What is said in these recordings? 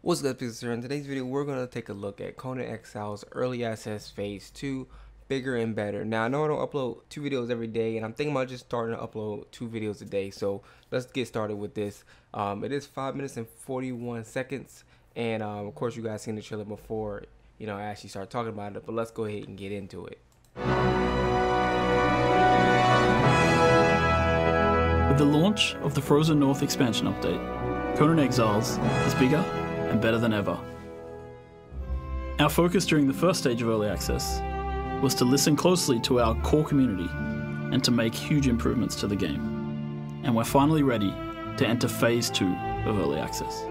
What's good, people? In today's video, we're going to take a look at Conan Exiles Early Access Phase 2, Bigger and Better. Now, I know I don't upload 2 videos every day, and I'm thinking about just starting to upload 2 videos a day. So, let's get started with this. It is 5 minutes and 41 seconds, and of course, you guys seen the trailer before, I actually start talking about it, but let's go ahead and get into it. With the launch of the Frozen North expansion update, Conan Exiles is bigger and better than ever. Our focus during the first stage of early access was to listen closely to our core community and to make huge improvements to the game. And we're finally ready to enter phase 2 of early access.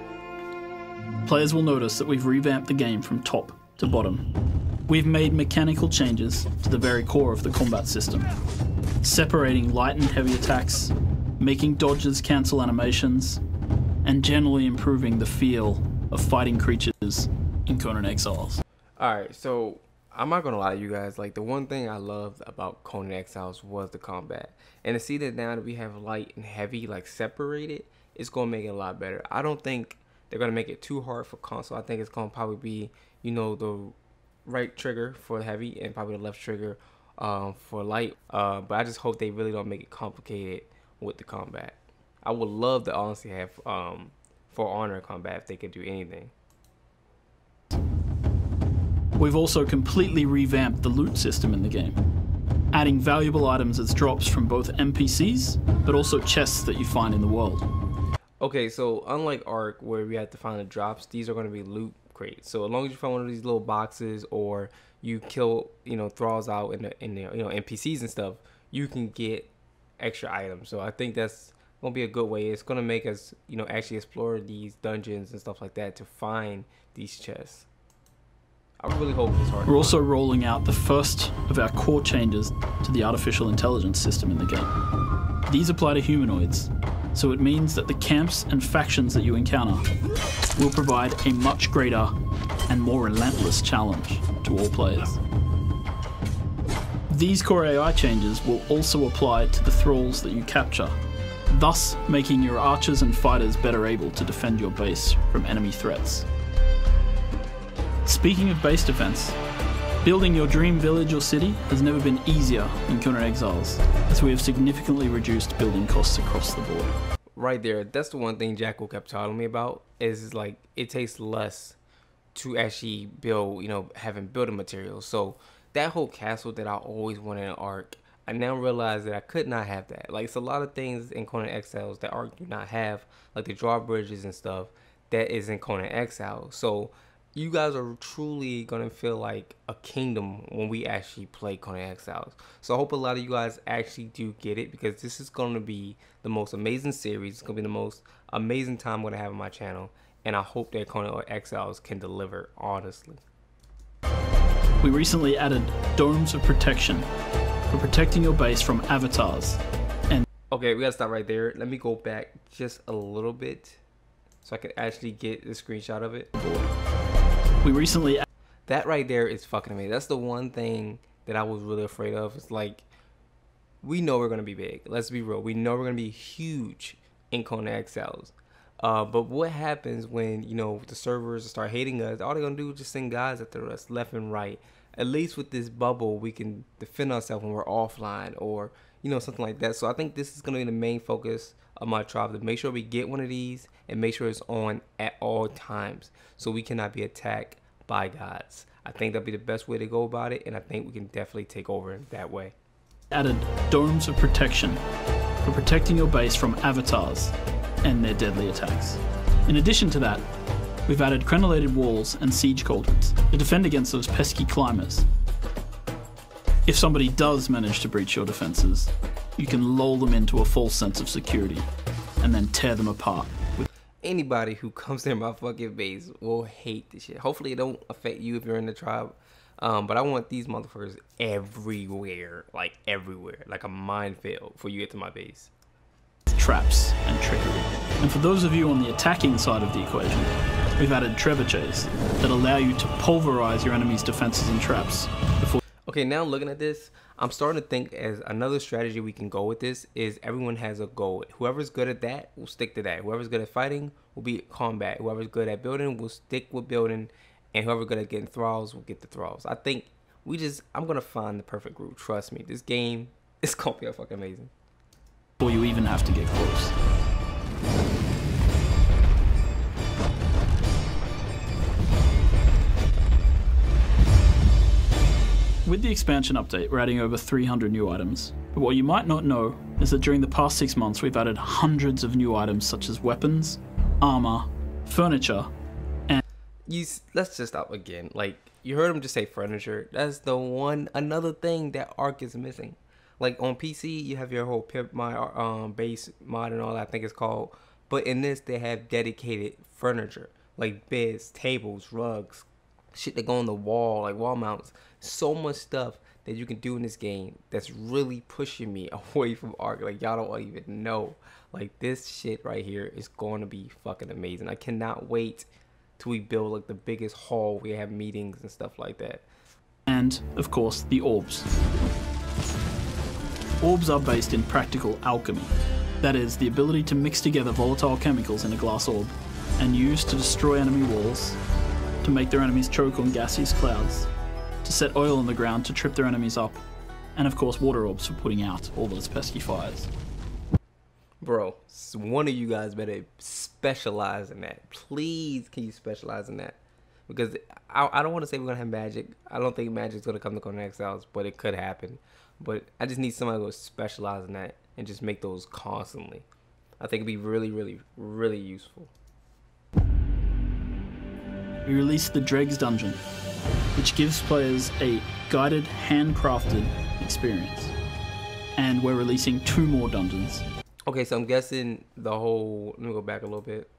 Players will notice that we've revamped the game from top to bottom. We've made mechanical changes to the very core of the combat system, separating light and heavy attacks, making dodges cancel animations, and generally improving the feel of fighting creatures in Conan Exiles. Alright, so I'm not gonna lie to you guys, like the one thing I loved about Conan Exiles was the combat. And to see that now that we have light and heavy like separated, it's gonna make it a lot better. I don't think they're gonna make it too hard for console. I think it's gonna probably be, the right trigger for heavy and probably the left trigger for light. But I just hope they really don't make it complicated with the combat. I would love to honestly have For Honor combat if they could do anything. We've also completely revamped the loot system in the game, adding valuable items as drops from both NPCs, but also chests that you find in the world. Okay, so unlike Ark, where we have to find the drops, these are going to be loot crates. So as long as you find one of these little boxes, or you kill, thralls out in the NPCs and stuff, you can get extra items. So I think that's gonna be a good way. It's gonna make us, actually explore these dungeons and stuff like that to find these chests. I really hope it's hard. We're also rolling out the first of our core changes to the artificial intelligence system in the game. These apply to humanoids, so it means that the camps and factions that you encounter will provide a much greater and more relentless challenge to all players. These core AI changes will also apply to the thralls that you capture, thus making your archers and fighters better able to defend your base from enemy threats. Speaking of base defense, building your dream village or city has never been easier in Conan Exiles, as we have significantly reduced building costs across the board. Right there, that's the one thing Jacko kept telling me about, is like it takes less to actually build, having building materials. So that whole castle that I always wanted in Ark, I now realize that I could not have that. Like, it's a lot of things in Conan Exiles that Ark do not have, like the drawbridges and stuff that is in Conan Exiles. So you guys are truly gonna feel like a kingdom when we actually play Conan Exiles. So I hope a lot of you guys actually do get it, because this is gonna be the most amazing series. It's gonna be the most amazing time I'm gonna have on my channel, and I hope that Conan Exiles can deliver, honestly. We recently added domes of protection for protecting your base from avatars. And okay, we gotta stop right there. Let me go back just a little bit so I can actually get the screenshot of it. We recently that right there is fucking amazing. That's the one thing that I was really afraid of. It's like, we know we're gonna be big. Let's be real. We know we're gonna be huge in Conan Exiles. But what happens when, the servers start hating us? All they're gonna do is just send guys after us left and right. At least with this bubble, we can defend ourselves when we're offline, or, something like that. So I think this is gonna be the main focus of my tribe, to make sure we get one of these and make sure it's on at all times, so we cannot be attacked by gods. I think that'll be the best way to go about it, and I think we can definitely take over that way. Added domes of protection for protecting your base from avatars and their deadly attacks. In addition to that, we've added crenellated walls and siege cauldrons to defend against those pesky climbers. If somebody does manage to breach your defenses, you can lull them into a false sense of security and then tear them apart. Anybody who comes near my fucking base will hate this shit. Hopefully it don't affect you if you're in the tribe. But I want these motherfuckers everywhere, like a minefield for you to get to my base. Traps and trickery. And for those of you on the attacking side of the equation, we've added trebuchets that allow you to pulverize your enemy's defenses and traps before. Okay, now looking at this, I'm starting to think as another strategy we can go with this is everyone has a goal. Whoever's good at that will stick to that. Whoever's good at fighting will be combat. Whoever's good at building will stick with building, and whoever's good at getting thralls will get the thralls. I think I'm gonna find the perfect group. Trust me, this game is gonna be fucking amazing. Or you even have to get close. With the expansion update, we're adding over 300 new items. But what you might not know is that during the past 6 months, we've added hundreds of new items such as weapons, armor, furniture, and... Let's just stop again. Like, you heard him just say furniture. That's another thing that Ark is missing. Like, on PC, you have your whole pimp mod, base mod and all that, I think it's called. But in this, they have dedicated furniture. Like beds, tables, rugs, shit that go on the wall, like wall mounts. So much stuff that you can do in this game that's really pushing me away from Ark. Like, y'all don't even know. Like, this shit right here is going to be fucking amazing. I cannot wait till we build like the biggest hall. We have meetings and stuff like that. And, of course, the orbs. Orbs are based in practical alchemy. That is, the ability to mix together volatile chemicals in a glass orb and use to destroy enemy walls, to make their enemies choke on gaseous clouds, to set oil on the ground to trip their enemies up, and of course water orbs for putting out all those pesky fires. Bro, one of you guys better specialize in that. Please, can you specialize in that? Because I don't want to say we're going to have magic. I don't think magic's going to come to Conan Exiles, but it could happen. But I just need somebody to specialize in that and just make those constantly. I think it'd be really, really, really useful. We released the Dregs dungeon, which gives players a guided, handcrafted experience. And we're releasing 2 more dungeons. Okay, so I'm guessing let me go back a little bit.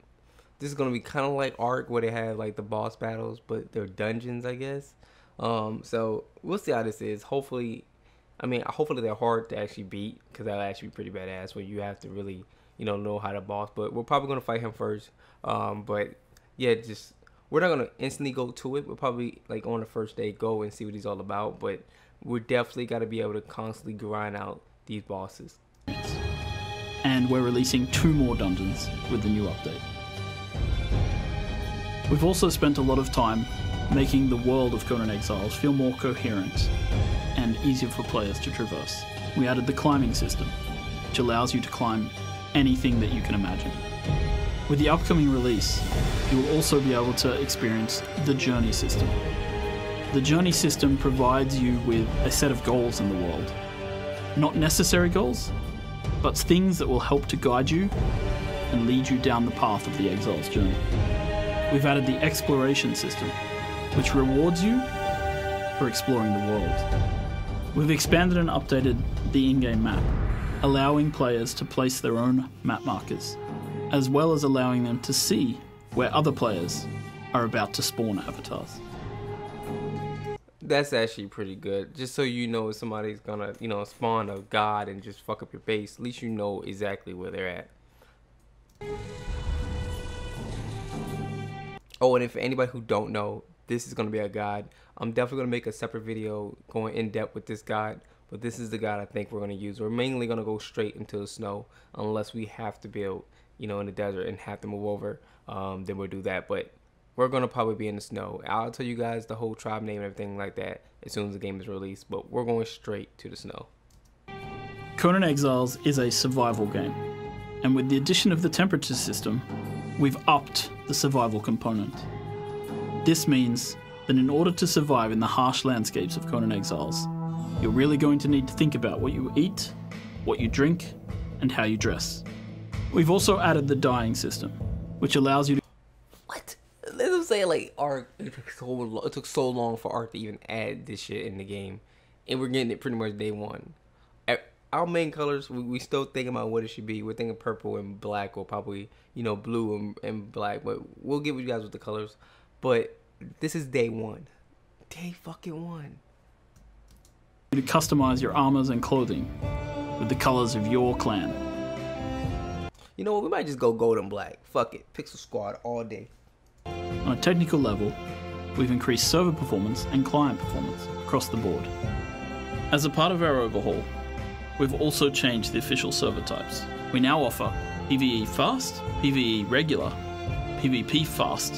This is going to be kind of like Ark, where they have like the boss battles, but they're dungeons, I guess. So we'll see how this is. Hopefully they're hard to actually beat, because that'll actually be pretty badass when you have to really, know how to boss. But we're probably going to fight him first. But yeah, we're not going to instantly go to it. We'll probably, like, on the first day, go and see what he's all about. But we're definitely got to be able to constantly grind out these bosses. And we're releasing 2 more dungeons with the new update. We've also spent a lot of time making the world of Conan Exiles feel more coherent and easier for players to traverse. We added the climbing system, which allows you to climb anything that you can imagine. With the upcoming release, you will also be able to experience the journey system. The journey system provides you with a set of goals in the world. Not necessary goals, but things that will help to guide you and lead you down the path of the Exile's journey. We've added the exploration system, which rewards you for exploring the world. We've expanded and updated the in-game map, allowing players to place their own map markers, as well as allowing them to see where other players are about to spawn avatars. That's actually pretty good. Just so you know if somebody's gonna, spawn a god and just fuck up your base, at least you know exactly where they're at. Oh, and if anybody who don't know, this is gonna be a guide. I'm definitely gonna make a separate video going in depth with this guide, but this is the guide I think we're gonna use. We're mainly gonna go straight into the snow unless we have to build, in the desert and have to move over. Then we'll do that. But we're gonna probably be in the snow. I'll tell you guys the whole tribe name and everything like that as soon as the game is released. But we're going straight to the snow. Conan Exiles is a survival game, and with the addition of the temperature system, we've upped the survival component. This means that in order to survive in the harsh landscapes of Conan Exiles, you're really going to need to think about what you eat, what you drink, and how you dress. We've also added the dying system, which allows you to... What? Let them say, like, Ark, it took so long for Ark to even add this shit in the game, and we're getting it pretty much day one. Our main colors, we still thinking about what it should be. We're thinking purple and black, or probably, blue and black, but we'll give you guys with the colors. But this is day one. Day fucking one. To customize your armors and clothing with the colors of your clan. You know what, we might just go gold and black. Fuck it, Pixel Squad all day. On a technical level, we've increased server performance and client performance across the board. As a part of our overhaul, we've also changed the official server types. We now offer PvE Fast, PvE Regular, PvP Fast,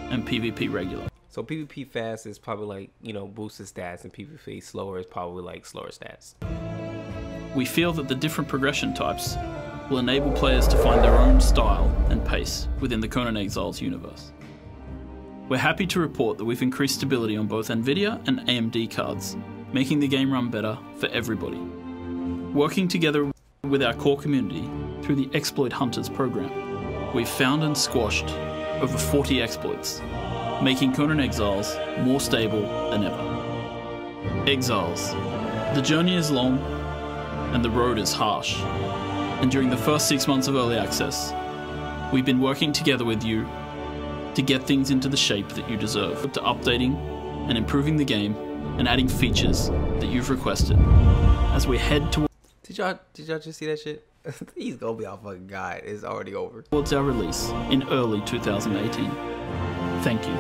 and PvP Regular. So PvP Fast is probably like, you know, boosted stats, and PvP Slower is probably like slower stats. We feel that the different progression types will enable players to find their own style and pace within the Conan Exiles universe. We're happy to report that we've increased stability on both Nvidia and AMD cards, making the game run better for everybody. Working together with our core community through the Exploit Hunters program, we've found and squashed over 40 exploits, making Conan Exiles more stable than ever. Exiles. The journey is long and the road is harsh. And during the first 6 months of early access, we've been working together with you to get things into the shape that you deserve, to updating and improving the game and adding features that you've requested. As we head towards Did y'all just see that shit? He's gonna be our fucking guide. It's already over. our release in early 2018. Thank you.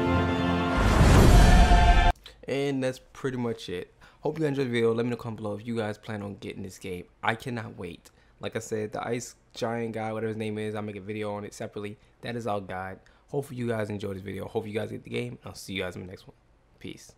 And that's pretty much it. Hope you guys enjoyed the video. Let me know down below if you guys plan on getting this game. I cannot wait. Like I said, the ice giant guy, whatever his name is, I'll make a video on it separately. That is our guide. Hopefully you guys enjoyed this video. Hope you guys get the game. I'll see you guys in the next one. Peace.